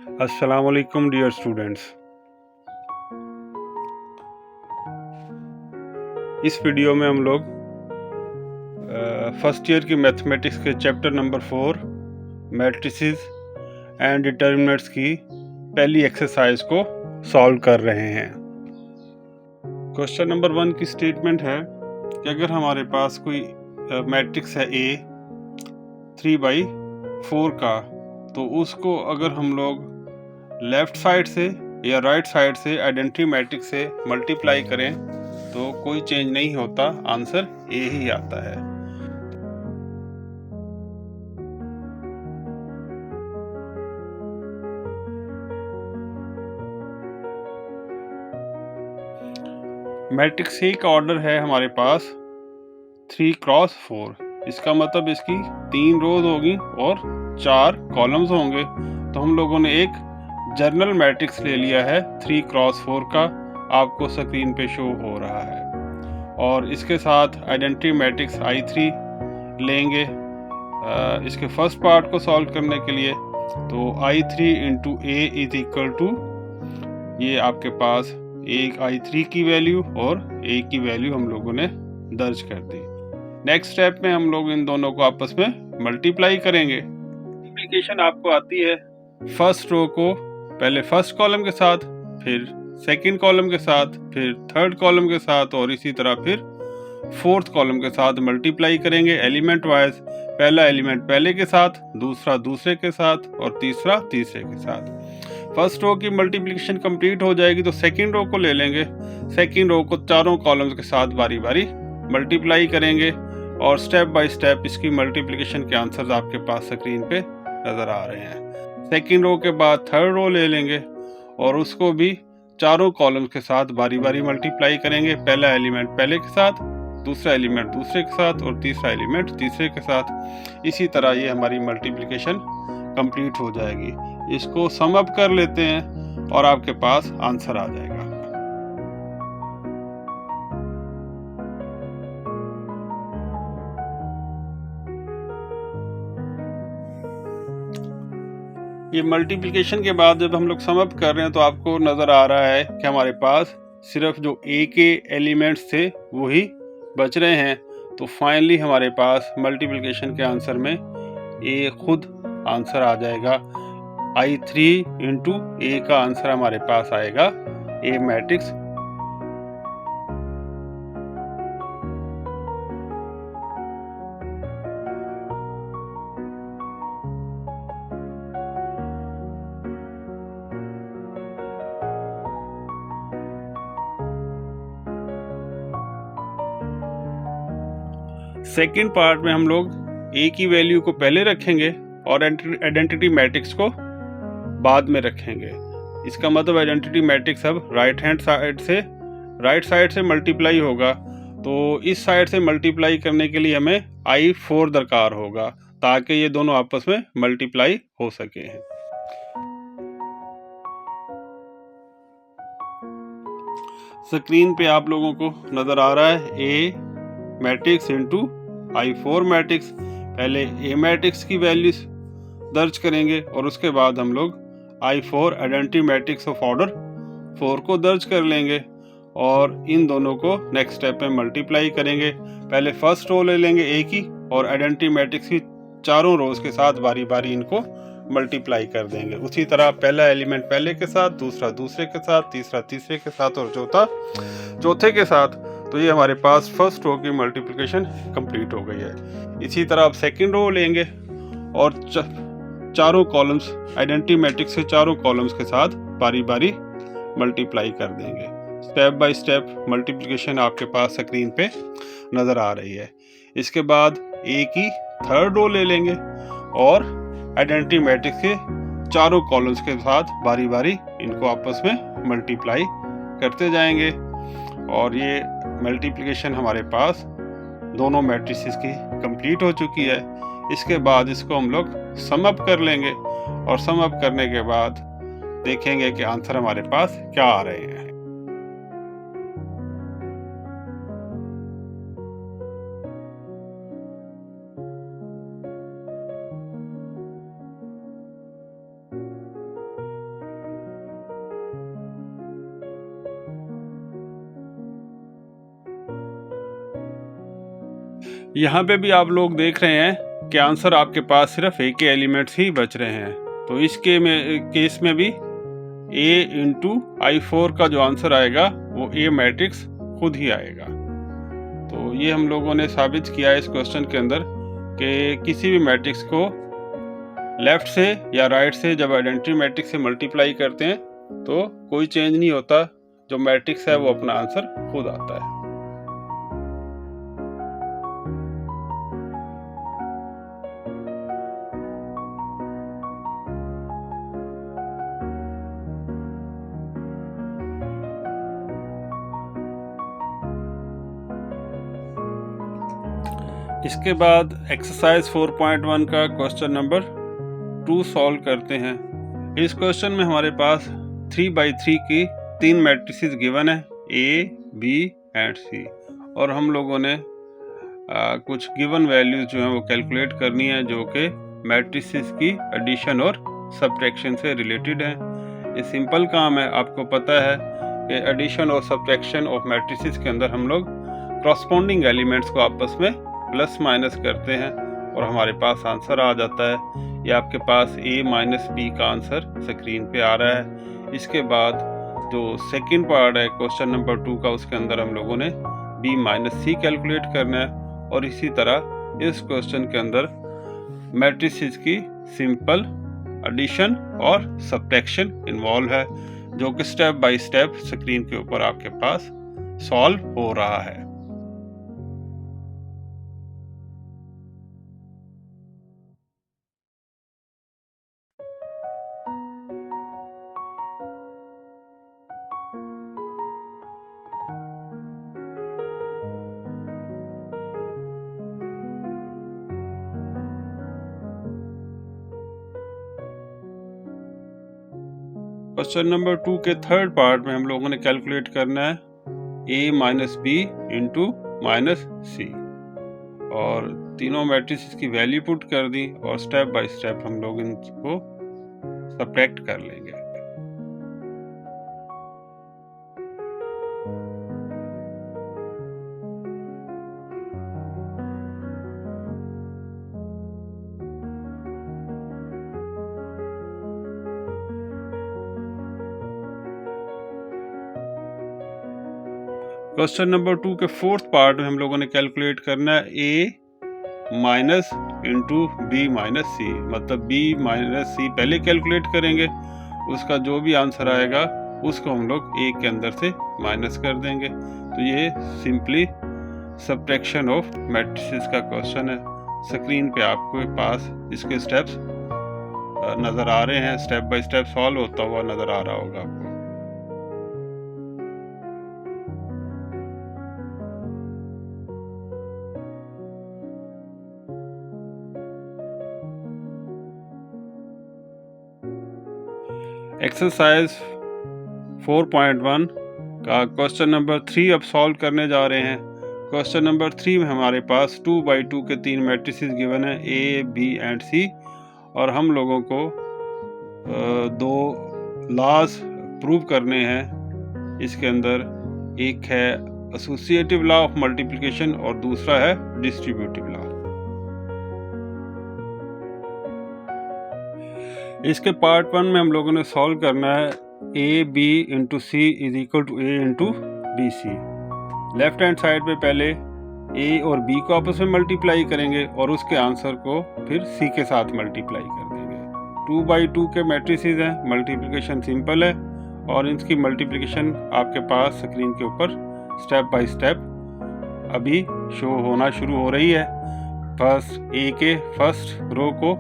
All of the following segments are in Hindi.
अस्सलामुअलैकुम डियर स्टूडेंट्स। इस वीडियो में हम लोग फर्स्ट ईयर की मैथमेटिक्स के chapter number 4 matrices and determinants की पहली एक्सरसाइज को सॉल्व कर रहे हैं। क्वेश्चन नंबर 1 की स्टेटमेंट है कि अगर हमारे पास कोई मैट्रिक्स है A 3/4 का, तो उसको अगर हम लोग लेफ्ट साइड से या राइट साइड से आइडेंटिटी मैट्रिक्स से मल्टीप्लाई करें तो कोई चेंज नहीं होता, आंसर ए ही आता है। मैट्रिक्स ए का ऑर्डर है हमारे पास 3x4। इसका मतलब इसकी 3 रोज होगी और 4 कॉलम्स होंगे। तो हम लोगों ने एक जर्नल मैट्रिक्स ले लिया है 3x4 का, आपको स्क्रीन पे शो हो रहा है। और इसके साथ आइडेंटिटी मैट्रिक्स I3 लेंगे इसके फर्स्ट पार्ट को सॉल्व करने के लिए। तो I3 into A is equal to, ये आपके पास एक I3 की वैल्यू और A की वैल्यू हम लोगों ने दर्ज कर दी। नेक्स्ट स्टेप में हम लोग इन दोनों को आपस में मल्टीप्लाई करेंगे। मल्टीप्लिकेशन आपको आती है फर्स्ट रो को पहले फर्स्ट कॉलम के साथ, फिर सेकंड कॉलम के साथ, फिर थर्ड कॉलम के साथ और इसी तरह फिर फोर्थ कॉलम के साथ मल्टीप्लाई करेंगे एलिमेंट वाइज। पहला एलिमेंट पहले के साथ, दूसरा दूसरे के साथ और तीसरा तीसरे के साथ। फर्स्ट रो की मल्टीप्लिकेशन कंप्लीट हो जाएगी तो सेकंड रो को ले लेंगे। सेकंड रो को चारों कॉलम्स के साथ बारी बारी मल्टीप्लाई करेंगे और स्टेप बाय स्टेप इसकी मल्टीप्लिकेशन के आंसर्स आपके पास स्क्रीन पे नजर आ रहे हैं। सेकंड रो के बाद थर्ड रो ले लेंगे और उसको भी चारों कॉलम्स के साथ बारी बारी मल्टीप्लाई करेंगे। पहला एलिमेंट पहले के साथ, दूसरा एलिमेंट दूसरे के साथ और तीसरा एलिमेंट तीसरे के साथ। इसी तरह ये हमारी मल्टीप्लिकेशन कंप्लीट हो जाएगी। इसको सम अप कर लेते हैं और आपके पास आंसर आ जाएगा। ये मल्टीप्लिकेशन के बाद जब हम लोग सम अप कर रहे हैं तो आपको नज़र आ रहा है कि हमारे पास सिर्फ जो ए के एलिमेंट्स थे वही बच रहे हैं। तो फाइनली हमारे पास मल्टीप्लिकेशन के आंसर में ए खुद आंसर आ जाएगा। I3 इंटू ए का आंसर हमारे पास आएगा ए मैट्रिक्स। सेकेंड पार्ट में हम लोग ए की वैल्यू को पहले रखेंगे और आइडेंटिटी मैट्रिक्स को बाद में रखेंगे। इसका मतलब आइडेंटिटी मैट्रिक्स अब राइट साइड से मल्टीप्लाई होगा। तो इस साइड से मल्टीप्लाई करने के लिए हमें I4 दरकार होगा ताकि ये दोनों आपस में मल्टीप्लाई हो सके। स्क्रीन पे आप लोगों को नजर आ रहा है ए मैट्रिक्स इंटू I4 मैट्रिक्स। पहले ए मैट्रिक्स की वैल्यूज दर्ज करेंगे और उसके बाद हम लोग I4 identity matrix of order 4 को दर्ज कर लेंगे और इन दोनों को नेक्स्ट स्टेप में मल्टीप्लाई करेंगे। पहले फर्स्ट रो ले लेंगे ए की और आइडेंटिटी मैट्रिक्स की चारों रोज के साथ बारी बारी इनको मल्टीप्लाई कर देंगे। उसी तरह पहला एलिमेंट पहले के साथ, दूसरा दूसरे के साथ, तीसरा तीसरे के साथ और चौथा चौथे के साथ। तो ये हमारे पास फर्स्ट रो की मल्टीप्लिकेशन कंप्लीट हो गई है। इसी तरह अब सेकंड रो लेंगे और चारों कॉलम्स आइडेंटिटी मैट्रिक्स के चारों कॉलम्स के साथ बारी बारी मल्टीप्लाई कर देंगे। स्टेप बाय स्टेप मल्टीप्लिकेशन आपके पास स्क्रीन पे नज़र आ रही है। इसके बाद ए की थर्ड रो ले लेंगे और आइडेंटिटी मैट्रिक्स के चारों कॉलम्स के साथ बारी बारी इनको आपस में मल्टीप्लाई करते जाएंगे और ये मल्टीप्लिकेशन हमारे पास दोनों मैट्रिसेस की कंप्लीट हो चुकी है। इसके बाद इसको हम लोग सम अप कर लेंगे और सम अप करने के बाद देखेंगे कि आंसर हमारे पास क्या आ रहे हैं। यहाँ पे भी आप लोग देख रहे हैं कि आंसर आपके पास सिर्फ ए के एलिमेंट्स ही बच रहे हैं। तो इस केस में भी a इंटू I4 का जो आंसर आएगा वो A मैट्रिक्स खुद ही आएगा। तो ये हम लोगों ने साबित किया है इस क्वेश्चन के अंदर कि किसी भी मैट्रिक्स को लेफ्ट से या राइट से जब आइडेंटिटी मैट्रिक्स से मल्टीप्लाई करते हैं तो कोई चेंज नहीं होता, जो मैट्रिक्स है वो अपना आंसर खुद आता है। इसके बाद एक्सरसाइज 4.1 का क्वेश्चन नंबर 2 सॉल्व करते हैं। इस क्वेश्चन में हमारे पास 3x3 की 3 मैट्रिसेस गिवन है A, B एंड C, और हम लोगों ने कुछ गिवन वैल्यूज जो हैं वो कैलकुलेट करनी है जो कि मैट्रिसेस की एडिशन और सब्ट्रैक्शन से रिलेटेड है। ये सिंपल काम है, आपको पता है कि एडिशन और सब्ट्रैक्शन ऑफ मैट्रिसेस के अंदर हम लोग कॉरस्पॉन्डिंग एलिमेंट्स को आपस में प्लस माइनस करते हैं और हमारे पास आंसर आ जाता है। ये आपके पास A माइनस B का आंसर स्क्रीन पे आ रहा है। इसके बाद जो सेकंड पार्ट है क्वेश्चन नंबर 2 का, उसके अंदर हम लोगों ने B माइनस C कैलकुलेट करना है, और इसी तरह इस क्वेश्चन के अंदर मैट्रिसेस की सिंपल एडिशन और सब्ट्रैक्शन इन्वॉल्व है, जो कि स्टेप बाय स्टेप स्क्रीन के ऊपर आपके पास सॉल्व हो रहा है। क्वेश्चन नंबर 2 के थर्ड पार्ट में हम लोगों ने कैलकुलेट करना है A minus B into minus C, और तीनों मैट्रिसेस की वैल्यू पुट कर दी और स्टेप बाय स्टेप हम लोग इनको सब्ट्रैक्ट कर लेंगे। क्वेश्चन नंबर 2 के फोर्थ पार्ट में हम लोगों ने कैलकुलेट करना है A minus into B minus C, मतलब B माइनस C पहले कैलकुलेट करेंगे, उसका जो भी आंसर आएगा उसको हम लोग A के अंदर से माइनस कर देंगे। तो ये सिंपली सब्ट्रैक्शन ऑफ मैट्रिसेस का क्वेश्चन है। स्क्रीन पे आपके पास इसके स्टेप्स नज़र आ रहे हैं, स्टेप बाय स्टेप सॉल्व होता हुआ नज़र आ रहा होगा आपको। एक्सरसाइज 4.1 का क्वेश्चन नंबर 3 अब सॉल्व करने जा रहे हैं। क्वेश्चन नंबर 3 में हमारे पास 2x2 के 3 मैट्रिसेस गिवन है A, B एंड C, और हम लोगों को दो लॉज प्रूव करने हैं। इसके अंदर एक है एसोसिएटिव लॉ ऑफ मल्टीप्लिकेशन और दूसरा है डिस्ट्रीब्यूटिव लॉ। इसके पार्ट 1 में हम लोगों ने सॉल्व करना है A B into C is equal to A into B C. Left hand side पे पहले A और B को आपस में मल्टीप्लाई करेंगे और उसके आंसर को फिर C के साथ मल्टीप्लाई कर देंगे। 2x2 के मैट्रिसेस हैं, मल्टीप्लिकेशन सिंपल है और इसकी मल्टीप्लिकेशन आपके पास स्क्रीन के ऊपर स्टेप बाय स्टेप अभी शो होना शुरू हो रही है। फर्स्ट A के फर्स्ट रो को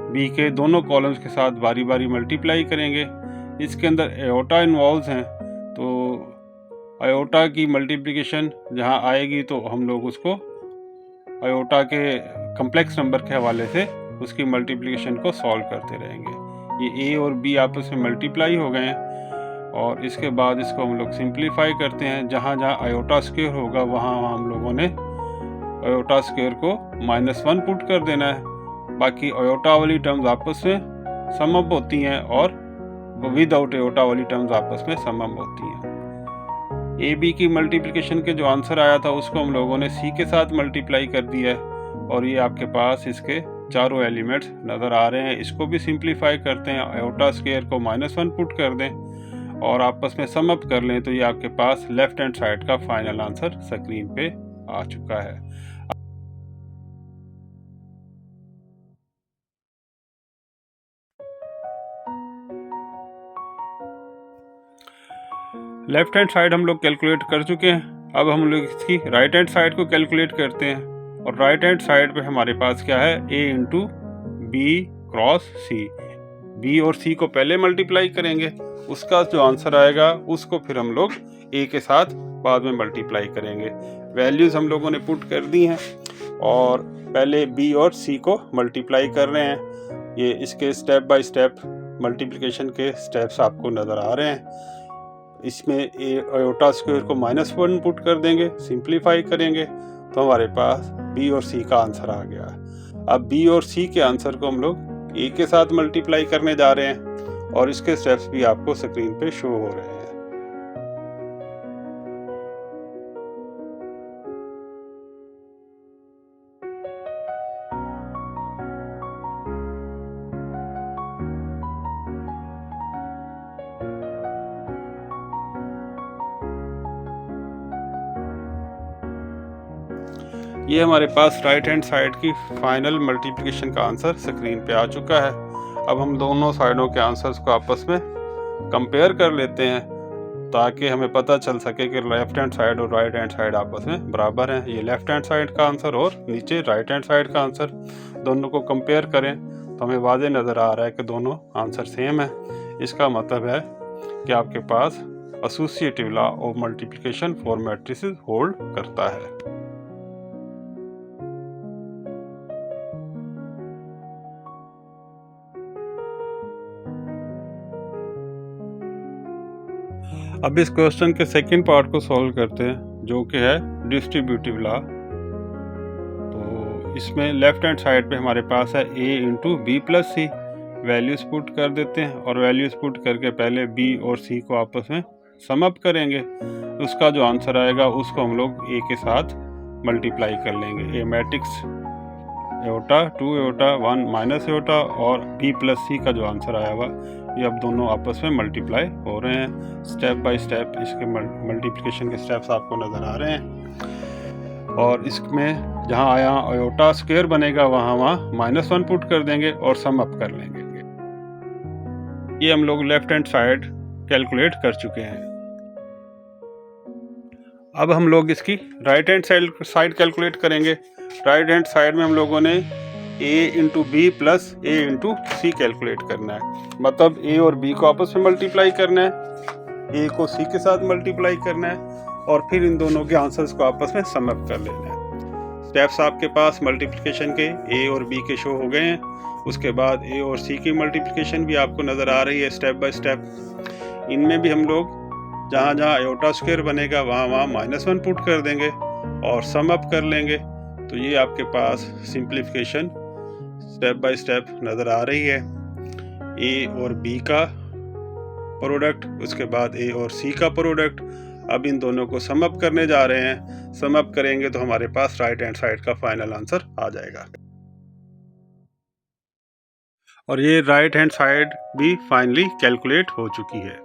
B के दोनों कॉलम्स के साथ बारी बारी मल्टीप्लाई करेंगे। इसके अंदर आयोटा इन्वॉल्व हैं, तो आयोटा की मल्टीप्लिकेशन जहां आएगी तो हम लोग उसको आयोटा के कम्प्लेक्स नंबर के हवाले से उसकी मल्टीप्लिकेशन को सॉल्व करते रहेंगे। ये A और B आपस में मल्टीप्लाई हो गए हैं और इसके बाद इसको हम लोग सिंप्लीफाई करते हैं। जहां जहां आयोटा स्क्वायर होगा वहां हम लोगों ने आयोटा स्क्वायर को -1 पुट कर देना है। बाकी आयोटा वाली टर्म्स आपस में सम अप होती हैं और विदाउट आयोटा वाली टर्म्स आपस में सम अप होती हैं। ए बी की मल्टीप्लिकेशन के जो आंसर आया था उसको हम लोगों ने सी के साथ मल्टीप्लाई कर दिया है और ये आपके पास इसके चारों एलिमेंट्स नज़र आ रहे हैं। इसको भी सिंप्लीफाई करते हैं, आयोटा स्क्वायर को -1 पुट कर दें और आपस में सम अप कर लें तो ये आपके पास लेफ्ट हैंड साइड का फाइनल आंसर स्क्रीन पे आ चुका है। लेफ्ट हैंड साइड हम लोग कैलकुलेट कर चुके हैं। अब हम लोग इसकी राइट हैंड साइड को कैलकुलेट करते हैं और राइट हैंड साइड पे हमारे पास क्या है, a into B cross C. B और सी को पहले मल्टीप्लाई करेंगे, उसका जो आंसर आएगा उसको फिर हम लोग a के साथ बाद में मल्टीप्लाई करेंगे। वैल्यूज़ हम लोगों ने पुट कर दी हैं और पहले b और c को मल्टीप्लाई कर रहे हैं। ये इसके स्टेप बाय स्टेप मल्टीप्लिकेशन के स्टेप्स आपको नज़र आ रहे हैं। इसमें आयोटा स्क्वायर को -1 पुट कर देंगे, सिंप्लीफाई करेंगे तो हमारे पास बी और सी का आंसर आ गया। अब बी और सी के आंसर को हम लोग ए के साथ मल्टीप्लाई करने जा रहे हैं और इसके स्टेप्स भी आपको स्क्रीन पे शो हो रहे हैं। ये हमारे पास राइट हैंड साइड की फाइनल मल्टीप्लिकेशन का आंसर स्क्रीन पे आ चुका है। अब हम दोनों साइडों के आंसर्स को आपस में कंपेयर कर लेते हैं ताकि हमें पता चल सके कि लेफ्ट हैंड साइड और राइट हैंड साइड आपस में बराबर हैं। ये लेफ्ट हैंड साइड का आंसर और नीचे राइट हैंड साइड का आंसर, दोनों को कंपेयर करें तो हमें वाज़े नज़र आ रहा है कि दोनों आंसर सेम है। इसका मतलब है कि आपके पास associative law of multiplication for matrices hold करता है। अब इस क्वेश्चन के सेकंड पार्ट को सॉल्व करते हैं जो कि है डिस्ट्रीब्यूटिव लॉ। तो इसमें लेफ्ट हैंड साइड पे हमारे पास है a into B plus C. Values put कर देते हैं और वैल्यूज पुट करके पहले b और c को आपस में सम अप करेंगे। उसका जो आंसर आएगा उसको हम लोग a के साथ मल्टीप्लाई कर लेंगे। a matrix aorta 2 aorta 1 minus aorta और b प्लस सी का जो आंसर आया हुआ ये अब दोनों आपस में मल्टीप्लाई हो रहे हैं। स्टेप बाय स्टेप इसके मल्टीप्लिकेशन के स्टेप्स आपको नज़र आ रहे हैं और इसमें जहाँ आया आयोटा स्क्वायर बनेगा वहाँ -1 पुट कर देंगे और सम अप कर लेंगे। ये हम लोग लेफ्ट हैंड साइड कैलकुलेट कर चुके हैं। अब हम लोग इसकी राइट हैंड साइड कैलकुलेट करेंगे। राइट हैंड साइड में हम लोगों ने a into B plus a into C calculate करना है। मतलब a और b को आपस में मल्टीप्लाई करना है, a को c के साथ मल्टीप्लाई करना है और फिर इन दोनों के आंसर्स को आपस में सम अप कर लेना है। स्टेप्स आपके पास मल्टीप्लिकेशन के a और b के शो हो गए हैं। उसके बाद a और c की मल्टीप्लिकेशन भी आपको नज़र आ रही है स्टेप बाय स्टेप। इनमें भी हम लोग जहाँ जहाँ आयोटा स्क्वायर बनेगा वहाँ -1 पुट कर देंगे और सम अप कर लेंगे तो ये आपके पास सिंप्लीफिकेशन स्टेप बाय स्टेप नज़र आ रही है। a और b का प्रोडक्ट, उसके बाद a और c का प्रोडक्ट। अब इन दोनों को सम अप करने जा रहे हैं। सम अप करेंगे तो हमारे पास राइट हैंड साइड का फाइनल आंसर आ जाएगा और ये राइट हैंड साइड भी फाइनली कैलकुलेट हो चुकी है।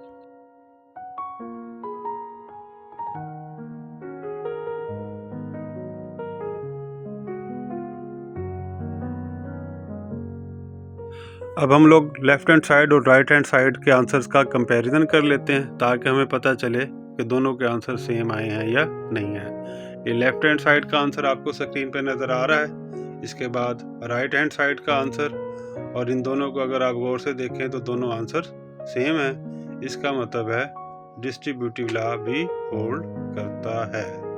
अब हम लोग लेफ्ट हैंड साइड और राइट हैंड साइड के आंसर्स का कंपैरिजन कर लेते हैं ताकि हमें पता चले कि दोनों के आंसर सेम आए हैं या नहीं है। ये लेफ्ट हैंड साइड का आंसर आपको स्क्रीन पे नज़र आ रहा है। इसके बाद राइट हैंड साइड का आंसर और इन दोनों को अगर आप गौर से देखें तो दोनों आंसर सेम है। इसका मतलब है डिस्ट्रीब्यूटिव लॉ भी होल्ड करता है।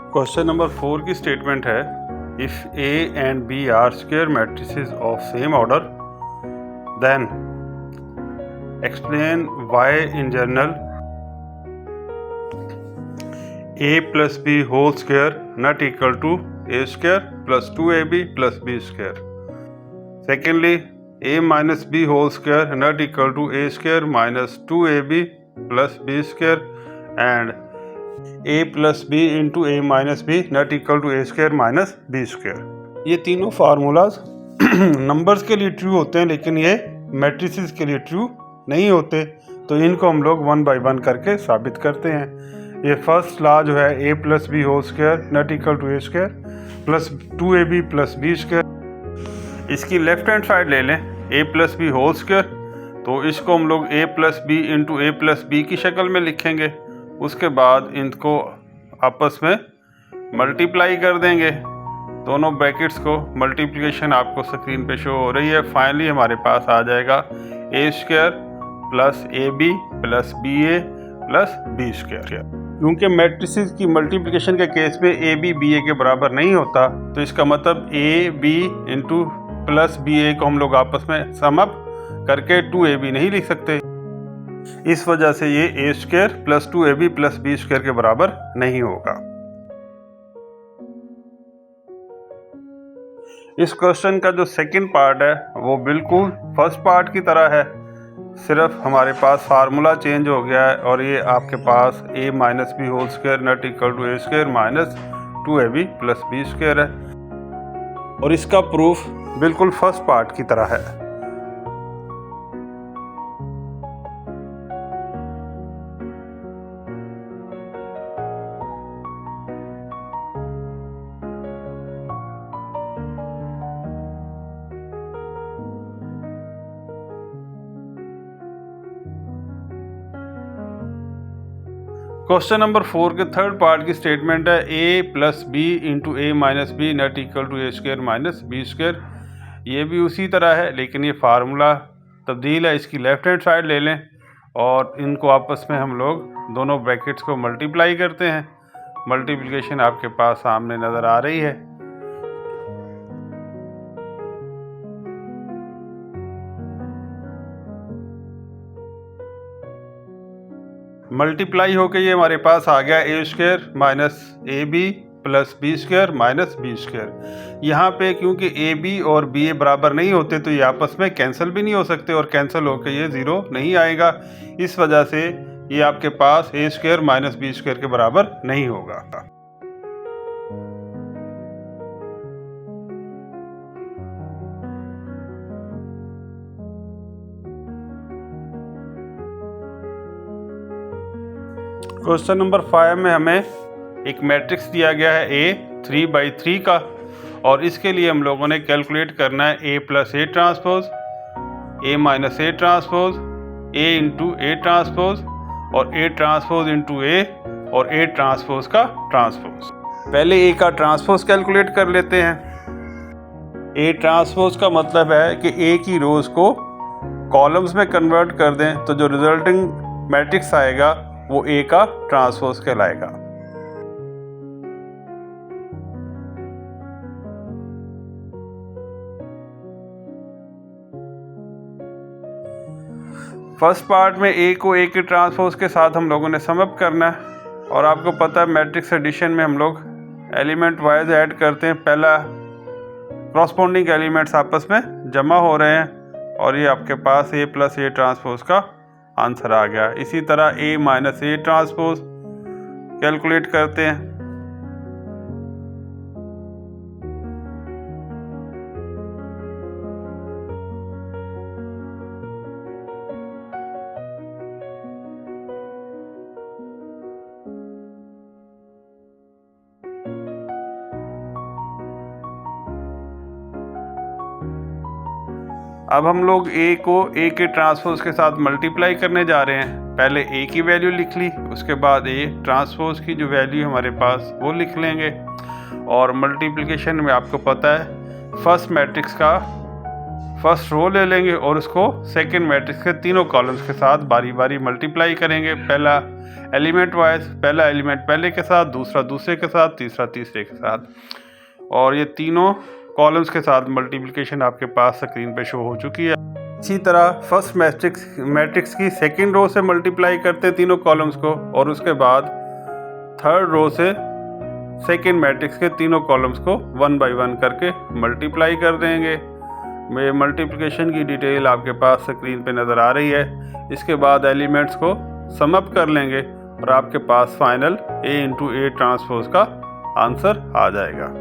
क्वेश्चन नंबर 4 की स्टेटमेंट है, if A and B are square matrices of same order then explain why in general A plus B whole square not equal to A square plus 2AB plus B square. Secondly, A minus B whole square not equal to A square minus 2AB plus B square and A plus B into A minus B not equal to A square minus B square. ये तीनों फार्मूलाज नंबर्स के लिए ट्रू होते हैं, लेकिन ये मैट्रिसेस के लिए ट्रू नहीं होते, तो इनको हम लोग 1 बाय 1 करके साबित करते हैं। ये फर्स्ट लॉ जो है A plus B whole square not equal to A square plus 2AB plus B square, इसकी लेफ्ट हैंड साइड ले लें A plus B whole square, तो इसको हम लोग A plus B into A plus B की शक्ल में लिखेंगे। उसके बाद इनको आपस में मल्टीप्लाई कर देंगे, दोनों ब्रैकेट्स को। मल्टीप्लिकेशन आपको स्क्रीन पे शो हो रही है। फाइनली हमारे पास आ जाएगा A square plus AB plus BA plus B square. क्योंकि मैट्रिसेस की मल्टीप्लिकेशन के केस में AB BA के बराबर नहीं होता, तो इसका मतलब AB इंटू प्लस BA को हम लोग आपस में सम अप करके 2AB नहीं लिख सकते। इस वजह से ये A square plus 2AB plus B square के बराबर नहीं होगा। इस क्वेश्चन का जो सेकंड पार्ट है वो बिल्कुल फर्स्ट पार्ट की तरह है, सिर्फ हमारे पास फार्मूला चेंज हो गया है और ये आपके पास A minus B whole square not equal to A square minus 2AB plus B square है, और इसका प्रूफ बिल्कुल फर्स्ट पार्ट की तरह है। क्वेश्चन नंबर 4 के थर्ड पार्ट की स्टेटमेंट है, A plus B into A minus B not equal to A square minus B square. ये भी उसी तरह है, लेकिन ये फार्मूला तब्दील है। इसकी लेफ्ट हैंड साइड ले लें और इनको आपस में हम लोग दोनों ब्रैकेट्स को मल्टीप्लाई करते हैं। मल्टीप्लिकेशन आपके पास सामने नज़र आ रही है। मल्टीप्लाई होके ये हमारे पास आ गया A square minus AB plus B square minus B square. यहाँ पे क्योंकि AB और BA बराबर नहीं होते, तो ये आपस में कैंसिल भी नहीं हो सकते और कैंसिल होके ये ज़ीरो नहीं आएगा। इस वजह से ये आपके पास A square minus B square के बराबर नहीं होगा। क्वेश्चन नंबर 5 में हमें एक मैट्रिक्स दिया गया है A 3/3 का, और इसके लिए हम लोगों ने कैलकुलेट करना है A plus A transpose, A minus A transpose, A into A transpose और A ट्रांसपोज इंटू A और A ट्रांसपोज का ट्रांसपोज। पहले A का ट्रांसपोज कैलकुलेट कर लेते हैं। A ट्रांसपोज का मतलब है कि A की रोज को कॉलम्स में कन्वर्ट कर दें, तो जो रिजल्टिंग मैट्रिक्स आएगा वो A का ट्रांसपोज कहलाएगा। फर्स्ट पार्ट में A को A के ट्रांसपोज के साथ हम लोगों ने सम अप करना है, और आपको पता है मैट्रिक्स एडिशन में हम लोग एलिमेंट वाइज ऐड करते हैं। पहला कॉरस्पॉन्डिंग एलिमेंट्स आपस में जमा हो रहे हैं, और ये आपके पास A प्लस A ट्रांसपोज का आंसर आ गया। इसी तरह A minus A transpose calculate करते हैं। अब हम लोग A को A के ट्रांसपोज के साथ मल्टीप्लाई करने जा रहे हैं। पहले A की वैल्यू लिख ली, उसके बाद A ट्रांसपोज की जो वैल्यू हमारे पास वो लिख लेंगे, और मल्टीप्लिकेशन में आपको पता है फर्स्ट मैट्रिक्स का फर्स्ट रो ले लेंगे और उसको सेकंड मैट्रिक्स के तीनों कॉलम्स के साथ बारी बारी मल्टीप्लाई करेंगे। पहला एलिमेंट वाइज, पहला एलिमेंट पहले के साथ, दूसरा दूसरे के साथ, तीसरा तीसरे के साथ, और ये तीनों कॉलम्स के साथ मल्टीप्लिकेशन आपके पास स्क्रीन पे शो हो चुकी है। इसी तरह फर्स्ट मैट्रिक्स की सेकंड रो से मल्टीप्लाई करते हैं तीनों कॉलम्स को, और उसके बाद थर्ड रो से सेकंड मैट्रिक्स के तीनों कॉलम्स को 1 बाय 1 करके मल्टीप्लाई कर देंगे। ये मल्टीप्लिकेशन की डिटेल आपके पास स्क्रीन पे नज़र आ रही है। इसके बाद एलिमेंट्स को सम अप कर लेंगे और आपके पास final A into A transpose का आंसर आ जाएगा।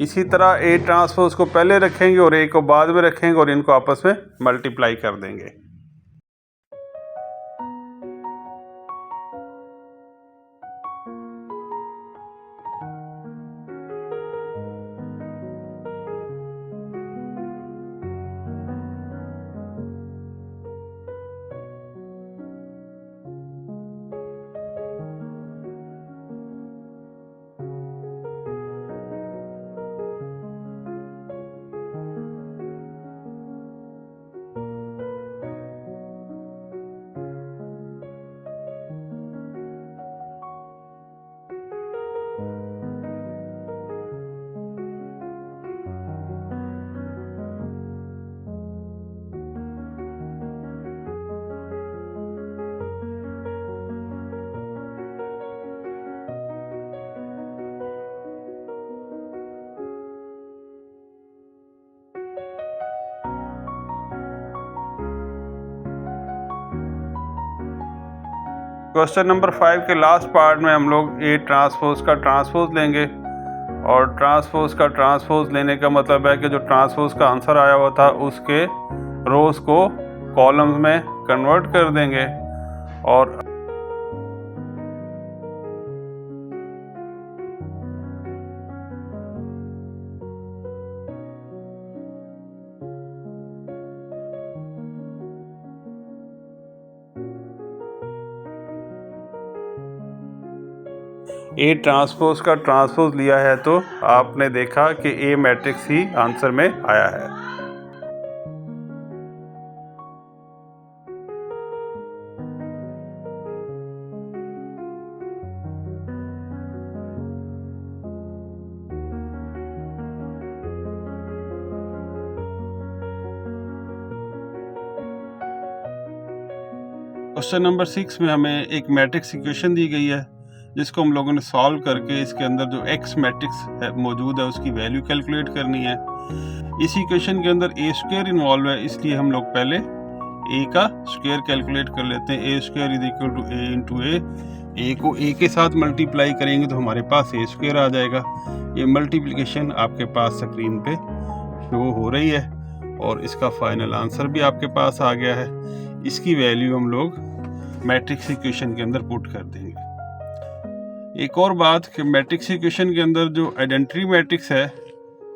इसी तरह A ट्रांसपोज को पहले रखेंगे और A को बाद में रखेंगे और इनको आपस में मल्टीप्लाई कर देंगे। क्वेश्चन नंबर 5 के लास्ट पार्ट में हम लोग A ट्रांसपोज का ट्रांसपोज लेंगे, और ट्रांसपोज का ट्रांसपोज लेने का मतलब है कि जो ट्रांसपोज का आंसर आया हुआ था उसके रोज को कॉलम्स में कन्वर्ट कर देंगे। और A ट्रांसपोज का ट्रांसपोज लिया है तो आपने देखा कि A मैट्रिक्स ही आंसर में आया है। क्वेश्चन नंबर 6 में हमें एक मैट्रिक्स इक्वेशन दी गई है जिसको हम लोगों ने सॉल्व करके इसके अंदर जो x मैट्रिक्स मौजूद है उसकी वैल्यू कैलकुलेट करनी है। इस इक्वेशन के अंदर a स्क्वायर इन्वॉल्व है, इसलिए हम लोग पहले a का स्क्वायर कैलकुलेट कर लेते हैं। a square is equal to a into a को a के साथ मल्टीप्लाई करेंगे तो हमारे पास a स्क्वायर आ जाएगा। ये मल्टीप्लिकेशन आपके पास स्क्रीन पे शो हो रही है और इसका फाइनल आंसर भी आपके पास आ गया है। इसकी वैल्यू हम लोग मैट्रिक्स इक्वेशन के अंदर पुट कर देंगे। एक और बात कि मैट्रिक्स इक्वेशन के अंदर जो आइडेंटिटी मैट्रिक्स है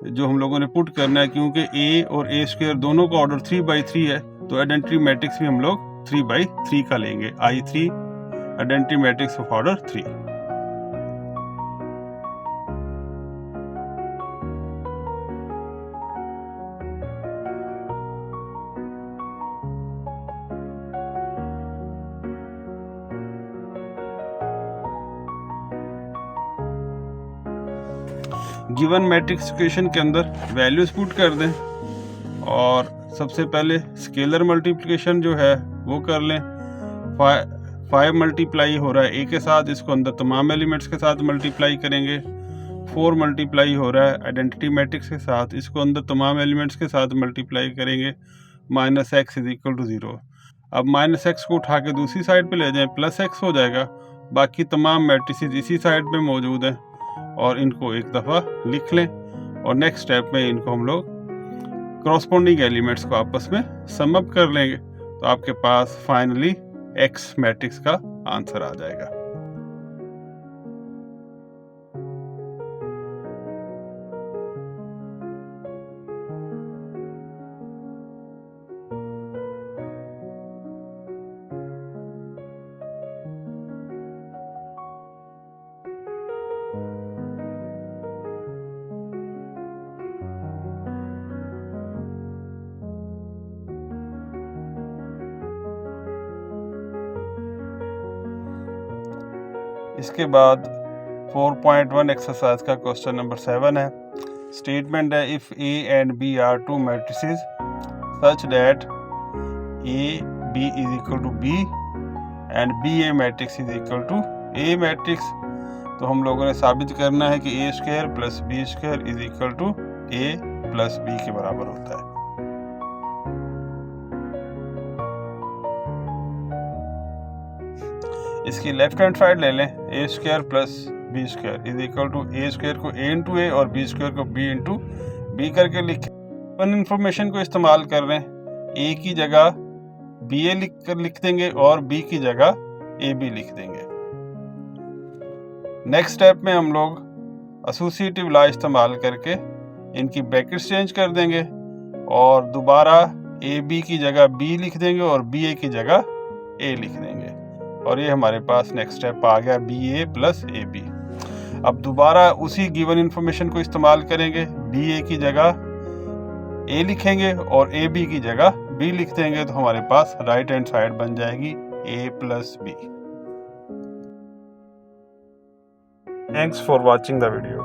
जो हम लोगों ने पुट करना है, क्योंकि a और a स्क्वायर दोनों का ऑर्डर 3/3 है तो आइडेंटिटी मैट्रिक्स भी हम लोग 3/3 का लेंगे। I3 identity matrix of order 3। Given matrix equation के अंदर वैल्यूज पुट कर दें और सबसे पहले स्केलर मल्टीप्लिकेशन जो है वो कर लें। 5 मल्टीप्लाई हो रहा है a के साथ, इसको अंदर तमाम एलिमेंट्स के साथ मल्टीप्लाई करेंगे। 4 मल्टीप्लाई हो रहा है आइडेंटिटी मैट्रिक्स के साथ, इसको अंदर तमाम एलिमेंट्स के साथ मल्टीप्लाई करेंगे। -x is equal to 0। अब -x को उठा के दूसरी साइड पे ले जाएं, +x हो जाएगा। बाकी तमाम मैट्रिसेस इसी साइड पे मौजूद हैं और इनको एक दफ़ा लिख लें और नेक्स्ट स्टेप में इनको हम लोग करस्पॉन्डिंग एलिमेंट्स को आपस में सम अप कर लेंगे तो आपके पास फाइनली x मैट्रिक्स का आंसर आ जाएगा। इसके बाद 4.1 एक्सरसाइज का क्वेश्चन नंबर 7 है। स्टेटमेंट है if A and B are two matrices such that A B is equal to B and B A matrix is equal to A matrix. तो हम लोगों ने साबित करना है कि A square plus B square is equal to A plus B के बराबर होता है। इसकी लेफ्ट हैंड साइड ले लें, A square plus B square is equal to A square को ए इंटू ए और बी स्क्वायर को बी इंटू बी करके लिखें। अपन इन्फॉर्मेशन को इस्तेमाल कर रहे हैं, ए की जगह बी ए लिख देंगे और बी की जगह ए बी लिख देंगे। नेक्स्ट स्टेप में हम लोग एसोसिएटिव लॉ इस्तेमाल करके इनकी ब्रैकेट्स चेंज कर देंगे और दोबारा ए बी की जगह बी लिख देंगे और बी ए की जगह ए लिख देंगे और ये हमारे पास नेक्स्ट स्टेप आ गया B A plus A B. अब दोबारा उसी गिवन इन्फॉर्मेशन को इस्तेमाल करेंगे, बी ए की जगह ए लिखेंगे और ए बी की जगह बी लिख देंगे तो हमारे पास राइट हैंड साइड बन जाएगी A plus B. Thanks for watching the video.